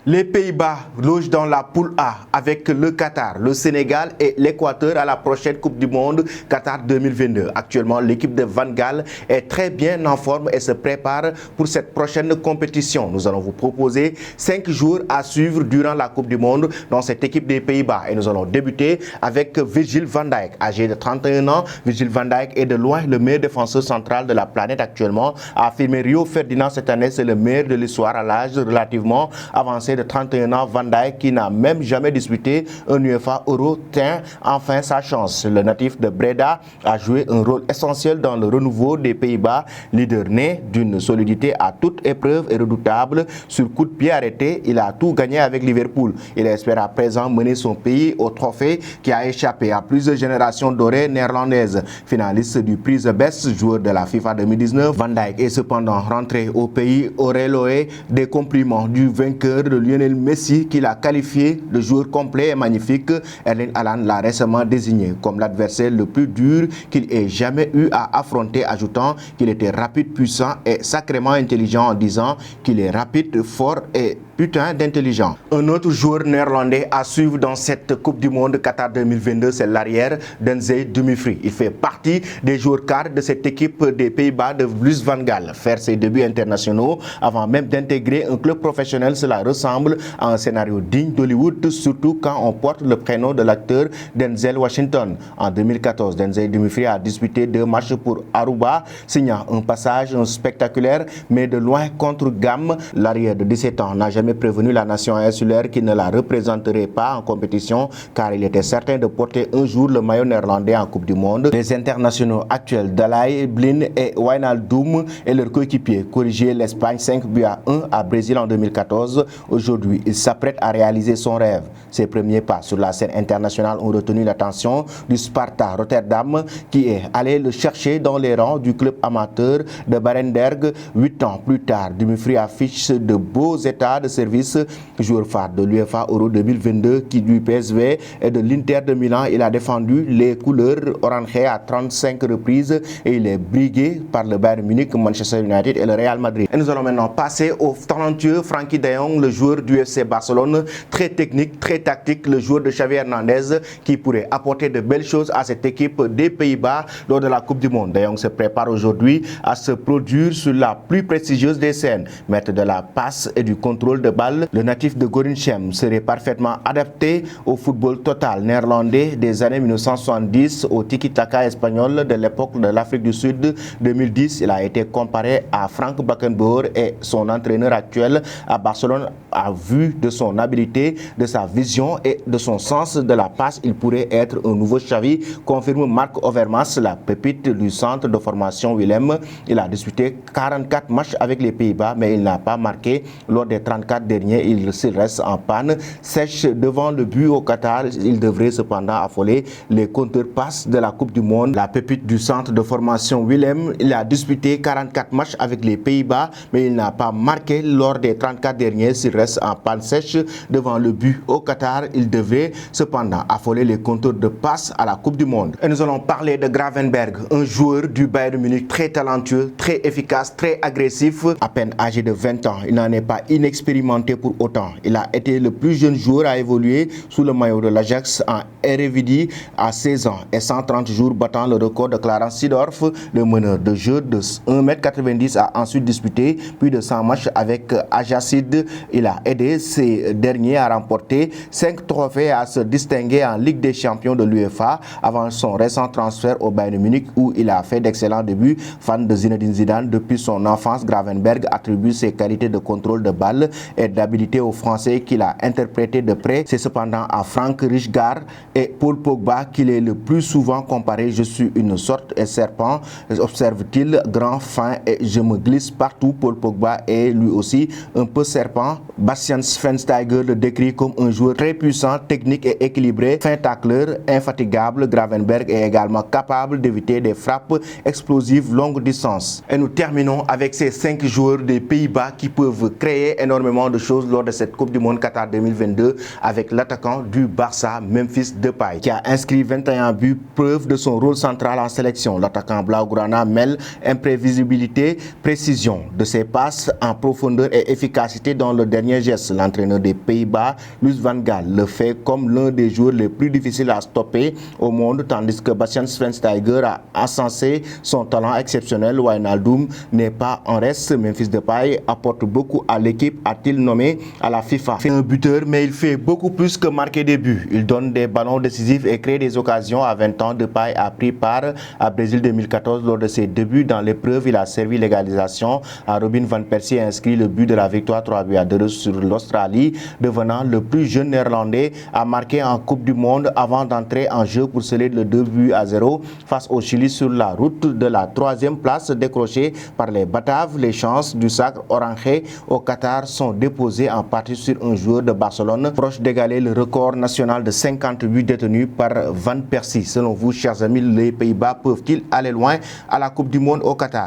Les Pays-Bas logent dans la poule A avec le Qatar, le Sénégal et l'Équateur à la prochaine Coupe du Monde Qatar 2022. Actuellement, l'équipe de Van Gaal est très bien en forme et se prépare pour cette prochaine compétition. Nous allons vous proposer 5 jours à suivre durant la Coupe du Monde dans cette équipe des Pays-Bas. Et nous allons débuter avec Virgil van Dijk. Âgé de 31 ans, Virgil van Dijk est de loin le meilleur défenseur central de la planète actuellement. A affirmé Rio Ferdinand cette année, c'est le meilleur de l'histoire à l'âge relativement avancé de 31 ans. Van Dijk, qui n'a même jamais disputé un UEFA Euro, tient enfin sa chance. Le natif de Breda a joué un rôle essentiel dans le renouveau des Pays-Bas, leader né d'une solidité à toute épreuve et redoutable. Sur coup de pied arrêté, il a tout gagné avec Liverpool. Il espère à présent mener son pays au trophée qui a échappé à plusieurs générations dorées néerlandaises. Finaliste du prix The Best, joueur de la FIFA 2019, Van Dijk est cependant rentré au pays au reloé des compliments du vainqueur de Lionel Messi, qui l'a qualifié de joueur complet et magnifique. Erling Haaland l'a récemment désigné comme l'adversaire le plus dur qu'il ait jamais eu à affronter, ajoutant qu'il était rapide, puissant et sacrément intelligent, en disant qu'il est rapide, fort et putain d'intelligent. Un autre joueur néerlandais à suivre dans cette Coupe du Monde Qatar 2022, c'est l'arrière Denzel Dumfries. Il fait partie des joueurs cadres de cette équipe des Pays-Bas de Louis van Gaal. Faire ses débuts internationaux avant même d'intégrer un club professionnel, cela ressemble à un scénario digne d'Hollywood, surtout quand on porte le prénom de l'acteur Denzel Washington. En 2014, Denzel Dumfries a disputé 2 matchs pour Aruba, signant un passage spectaculaire, mais de loin contre gamme. L'arrière de 17 ans n'a jamais prévenu la nation insulaire qu'il ne la représenterait pas en compétition, car il était certain de porter un jour le maillot néerlandais en Coupe du Monde. Les internationaux actuels Dalai Blind et Wijnaldum et leurs coéquipiers corrigeaient l'Espagne 5-1 à Brésil en 2014. Aujourd'hui, il s'apprête à réaliser son rêve. Ses premiers pas sur la scène internationale ont retenu l'attention du Sparta Rotterdam, qui est allé le chercher dans les rangs du club amateur de Barenberg. 8 ans plus tard, Dumfries affiche de beaux états de service. Joueur phare de l'UEFA Euro 2022 qui du PSV et de l'Inter de Milan, il a défendu les couleurs orange à 35 reprises et il est brigué par le Bayern Munich, Manchester United et le Real Madrid. Et nous allons maintenant passer au talentueux Frenkie de Jong, le joueur du FC Barcelone, très technique, très tactique, le joueur de Xavi Hernandez, qui pourrait apporter de belles choses à cette équipe des Pays-Bas lors de la Coupe du Monde. De Jong se prépare aujourd'hui à se produire sur la plus prestigieuse des scènes. Maître de la passe et du contrôle de balle, le natif de Gorinchem serait parfaitement adapté au football total néerlandais des années 1970, au tiki-taka espagnol de l'époque de l'Afrique du Sud 2010. Il a été comparé à Frank Beckenbauer et son entraîneur actuel à Barcelone, a vu de son habileté, de sa vision et de son sens de la passe, il pourrait être un nouveau Xavi, confirme Marc Overmars, la pépite du centre de formation Willem. Il a disputé 44 matchs avec les Pays-Bas, mais il n'a pas marqué lors des 34 derniers. Il se reste en panne sèche devant le but au Qatar. Il devrait cependant affoler les compteurs passes de la Coupe du Monde. La pépite du centre de formation Willem, il a disputé 44 matchs avec les Pays-Bas, mais il n'a pas marqué lors des 34 derniers. S'il reste en panne sèche devant le but au Qatar, il devrait cependant affoler les compteurs de passes à la Coupe du Monde. Et nous allons parler de Gravenberch, un joueur du Bayern Munich très talentueux, très efficace, très agressif. À peine âgé de 20 ans, il n'en est pas inexpérimenté pour autant. Il a été le plus jeune joueur à évoluer sous le maillot de l'Ajax en Eredivisie à 16 ans et 130 jours, battant le record de Clarence Seedorf. Le meneur de jeu de 1,90 m a ensuite disputé plus de 100 matchs avec Ajaxide. Il a aidé ces derniers à remporter 5 trophées et à se distinguer en Ligue des champions de l'UEFA avant son récent transfert au Bayern Munich, où il a fait d'excellents débuts. Fan de Zinedine Zidane depuis son enfance, Gravenberch attribue ses qualités de contrôle de balle et d'habilité aux Français qu'il a interprété de près. C'est cependant à Frank Rijkaard et Paul Pogba qu'il est le plus souvent comparé. Je suis une sorte de serpent, observe-t-il, grand, fin et je me glisse partout. Paul Pogba est lui aussi un peu serpent. Bastian Schweinsteiger le décrit comme un joueur très puissant, technique et équilibré, fin tacleur, infatigable. Gravenberch est également capable d'éviter des frappes explosives longue distance. Et nous terminons avec ces 5 joueurs des Pays-Bas qui peuvent créer énormément de choses lors de cette Coupe du Monde Qatar 2022, avec l'attaquant du Barça, Memphis Depay, qui a inscrit 21 buts, preuve de son rôle central en sélection. L'attaquant blaugrana mêle imprévisibilité, précision de ses passes en profondeur et efficacité dans le dernier dernier geste. L'entraîneur des Pays-Bas, Louis van Gaal, le fait comme l'un des joueurs les plus difficiles à stopper au monde, tandis que Bastian Schweinsteiger a encensé son talent exceptionnel. Wijnaldum n'est pas en reste. Memphis Depay apporte beaucoup à l'équipe, a-t-il nommé à la FIFA. Il fait un buteur, mais il fait beaucoup plus que marquer des buts. Il donne des ballons décisifs et crée des occasions. À 20 ans, Depay a pris part à Brésil 2014 lors de ses débuts dans l'épreuve. Il a servi l'égalisation à Robin van Persie, a inscrit le but de la victoire 3-2 sur l'Australie, devenant le plus jeune néerlandais à marquer en Coupe du Monde avant d'entrer en jeu pour sceller le 2-0 face au Chili sur la route de la 3e place décrochée par les Bataves. Les chances du sacre orangé au Qatar sont déposées en partie sur un joueur de Barcelone proche d'égaler le record national de 58 détenus par Van Persie. Selon vous, chers amis, les Pays-Bas peuvent-ils aller loin à la Coupe du Monde au Qatar?